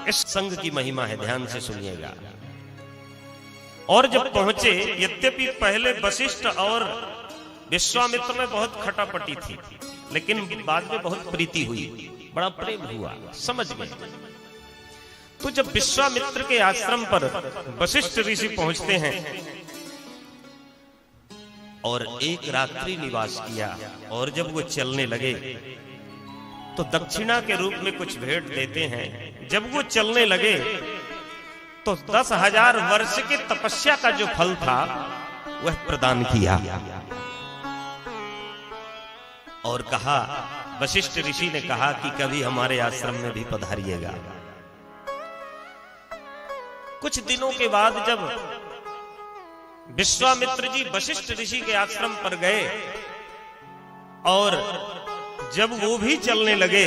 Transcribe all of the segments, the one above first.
इस संग की महिमा है, ध्यान से सुनिएगा। और जब पहुंचे, यद्यपि पहले वशिष्ठ और विश्वामित्र में बहुत खटापटी थी, लेकिन बाद में बहुत प्रीति हुई, बड़ा प्रेम हुआ, समझ गए। तो जब विश्वामित्र के आश्रम पर वशिष्ठ ऋषि पहुंचते हैं और एक रात्रि निवास किया, और जब वो चलने लगे तो दक्षिणा के रूप में कुछ भेंट देते हैं। जब वो चलने लगे तो 10,000 वर्ष के तपस्या का जो फल था वह प्रदान किया और कहा, वशिष्ठ ऋषि ने कहा कि कभी हमारे आश्रम में भी पधारिएगा। कुछ दिनों के बाद जब विश्वामित्र जी वशिष्ठ ऋषि के आश्रम पर गए और जब वो भी चलने लगे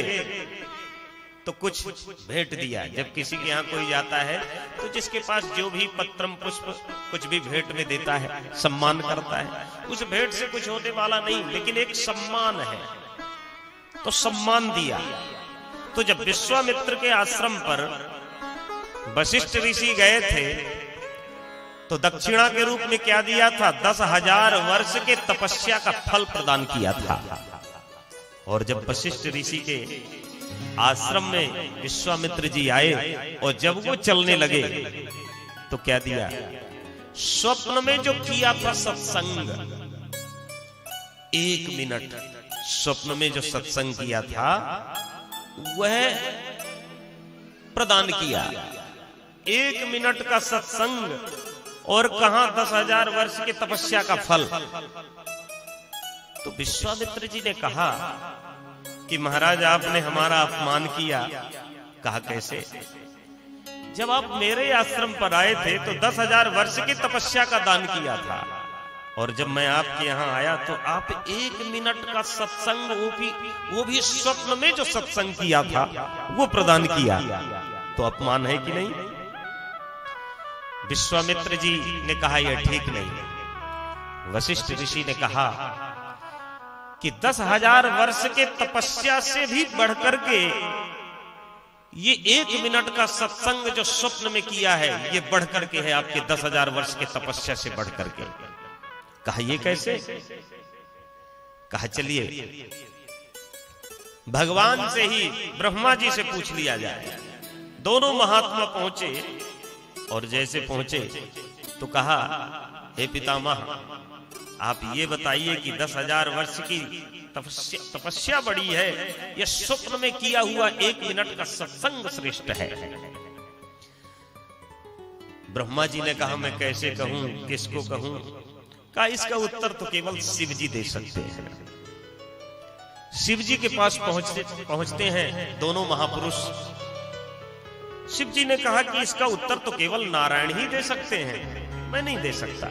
तो कुछ भेंट दिया। जब किसी के यहाँ कोई जाता है तो जिसके पास जो भी पत्रम पुष्प कुछ भी भेंट में देता है, सम्मान करता है। उस भेंट से कुछ होने वाला नहीं, लेकिन एक सम्मान है, तो सम्मान दिया। तो जब विश्वामित्र के आश्रम पर वशिष्ठ ऋषि गए थे तो दक्षिणा के रूप में क्या दिया था? 10,000 वर्ष के तपस्या का फल प्रदान किया था। और जब वशिष्ठ ऋषि के आश्रम में विश्वामित्र जी आए और जब वो चलने लगे तो क्या दिया? स्वप्न में जो किया था सत्संग, 1 मिनट स्वप्न में जो सत्संग किया था वह प्रदान किया। 1 मिनट का सत्संग और कहां 10,000 वर्ष की तपस्या का फल। तो विश्वामित्र जी ने कहा कि महाराज आपने हमारा अपमान किया। कहा कैसे? जब आप मेरे आश्रम पर आए थे तो 10,000 वर्ष की तपस्या का दान किया था, और जब मैं आपके यहाँ आया तो आप 1 मिनट का सत्संग, वो भी स्वप्न में जो सत्संग किया था वो प्रदान किया। तो अपमान है कि नहीं? विश्वामित्र जी ने कहा यह ठीक नहीं। वशिष्ठ ऋषि ने कहा कि 10,000 वर्ष के तपस्या से भी बढ़कर के ये 1 मिनट का सत्संग जो स्वप्न में किया है ये बढ़कर के है आपके 10,000 वर्ष के तपस्या से बढ़कर के। कहा ये कैसे? कहा चलिए भगवान से ही, ब्रह्मा जी से पूछ लिया जाए। दोनों महात्मा पहुंचे और जैसे पहुंचे तो कहा, हे पितामह आप ये बताइए कि 10,000 वर्ष की तपस्या बड़ी है या स्वप्न में किया हुआ 1 मिनट का सत्संग श्रेष्ठ है? ब्रह्मा जी ने कहा मैं कैसे कहूं, किसको कहूं? कहा इसका उत्तर तो केवल शिव जी दे सकते हैं। शिव जी के पास पहुंचते हैं दोनों महापुरुष। शिव जी ने कहा कि इसका उत्तर तो केवल नारायण ही दे सकते हैं, मैं नहीं दे सकता।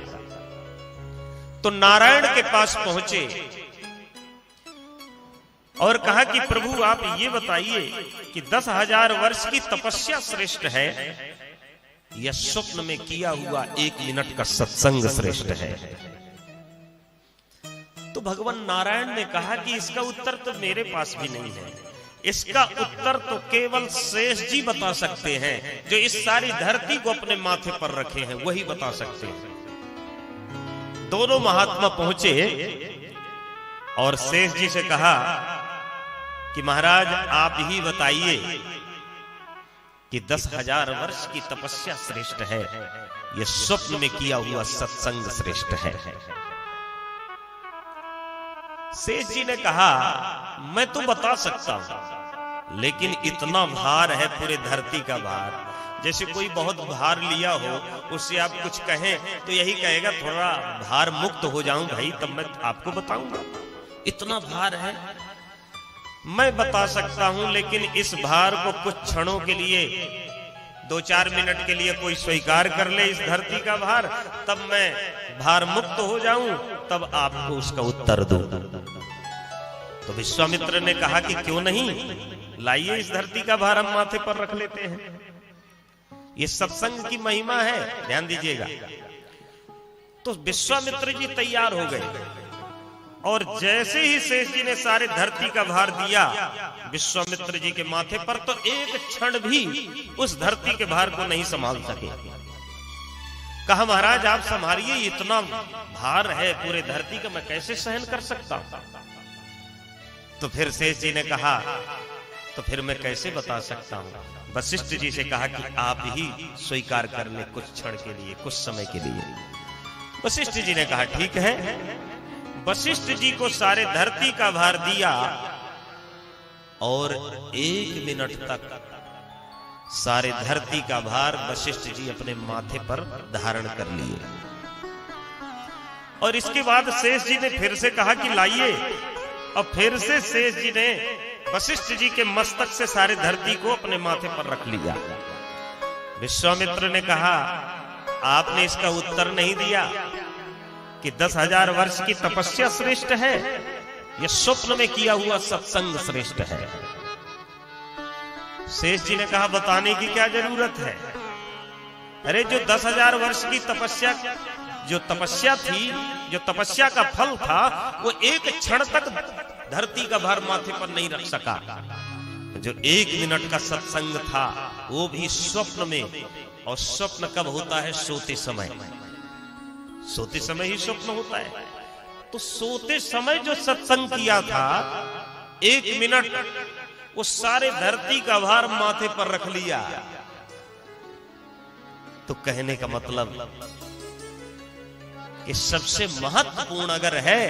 तो नारायण के पास पहुंचे और कहा कि प्रभु आप ये बताइए कि 10,000 वर्ष की तपस्या श्रेष्ठ है या स्वप्न में किया हुआ 1 मिनट का सत्संग श्रेष्ठ है? तो भगवान नारायण ने कहा कि इसका उत्तर तो मेरे पास भी नहीं है, इसका उत्तर तो केवल शेष जी बता सकते हैं, जो इस सारी धरती को अपने माथे पर रखे हैं, वही बता सकते हैं। दोनों महात्मा पहुंचे और शेष जी से कहा कि महाराज आप ही बताइए कि 10,000 वर्ष की तपस्या श्रेष्ठ है यह स्वप्न में किया हुआ सत्संग श्रेष्ठ है? शेष जी ने कहा मैं तो बता सकता हूं, लेकिन इतना भार है पूरे धरती का भार, जैसे कोई बहुत भार लिया हो उससे आप कुछ कहें तो यही कहेगा थोड़ा भार मुक्त हो जाऊं भाई तब मैं आपको बताऊंगा। इतना भार है, मैं बता सकता हूं, लेकिन इस भार को कुछ क्षणों के लिए, 2-4 मिनट के लिए कोई स्वीकार कर ले इस धरती का भार, तब मैं भार मुक्त हो जाऊं, तब आपको उसका उत्तर दूं। तो विश्वामित्र ने कहा कि क्यों नहीं, लाइए इस धरती का भार हम माथे पर रख लेते हैं। ये सत्संग की महिमा है, ध्यान दीजिएगा। तो विश्वामित्र जी तैयार हो गए और जैसे ही शेष जी ने सारे धरती का भार दिया विश्वामित्र जी के माथे पर, तो एक क्षण भी उस धरती के भार को नहीं संभाल सके। कहा महाराज आप संभालिए, इतना भार है पूरे धरती का, मैं कैसे सहन कर सकता हूं। तो फिर शेष जी ने कहा तो फिर मैं कैसे बता सकता हूं। वशिष्ठ जी से कहा कि आप ही स्वीकार कर ले कुछ क्षण के लिए, कुछ समय के लिए। वशिष्ठ जी ने कहा ठीक है। वशिष्ठ जी को सारे धरती का भार दिया और 1 मिनट तक सारे धरती का भार वशिष्ठ जी अपने माथे पर धारण कर लिए। और इसके बाद शेष जी ने फिर से कहा कि लाइए, और फिर से शेष जी ने वशिष्ठ जी के मस्तक से सारे धरती को अपने माथे पर रख लिया। विश्वामित्र ने कहा आपने इसका उत्तर नहीं दिया कि 10,000 वर्ष की तपस्या श्रेष्ठ है, यह स्वप्न में किया हुआ सत्संग श्रेष्ठ है। शेष जी ने कहा बताने की क्या जरूरत है। अरे जो 10,000 वर्ष की तपस्या, जो तपस्या थी, जो तपस्या का फल था, वो एक क्षण तक धरती का भार माथे पर नहीं रख सका। जो 1 मिनट का सत्संग था वो भी स्वप्न में, और स्वप्न कब होता है? सोते समय। सोते समय ही स्वप्न होता है। तो सोते समय जो सत्संग किया था 1 मिनट, वो सारे धरती का भार माथे पर रख लिया। तो कहने का मतलब कि सबसे महत्वपूर्ण अगर है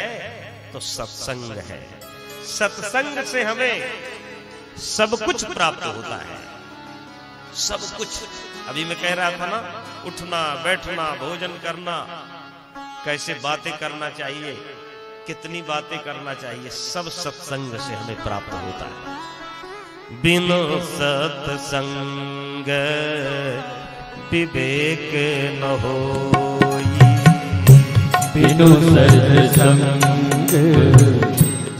तो सत्संग है। सत्संग से हमें सब कुछ प्राप्त होता है, सब कुछ। अभी मैं कह रहा था ना, उठना बैठना भोजन करना, कैसे बातें करना चाहिए, कितनी बातें करना चाहिए, सब सत्संग से हमें प्राप्त होता है। बिनु सत्संग विवेक न होई, बिनु सत्संग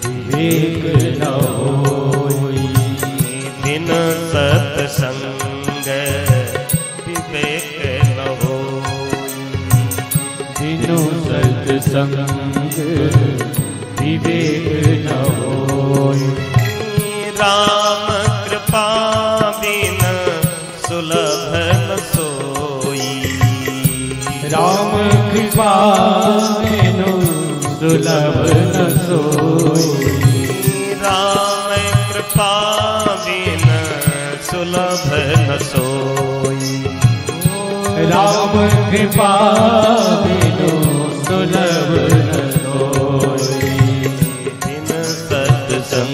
विवेक न होई, बिनु सत्संग विवेक न होई, बिनु सत्संग विवेक न होई। राम कृपा बिन सुलभ न सोई, राम कृपा बिनु सुलभ न सोई, राम कृपा बिन सुलभ न सोई, राम कृपा बिनु सुलभ न सोई। बिन सत्संग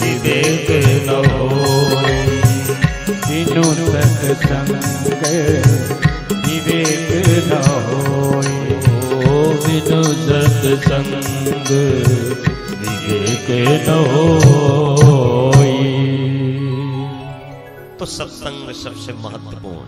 विवेक न होई, बिनु सत्संग विवेक न होई, बिनु सत्संग विवेक न होई। तो सत्संग सबसे महत्वपूर्ण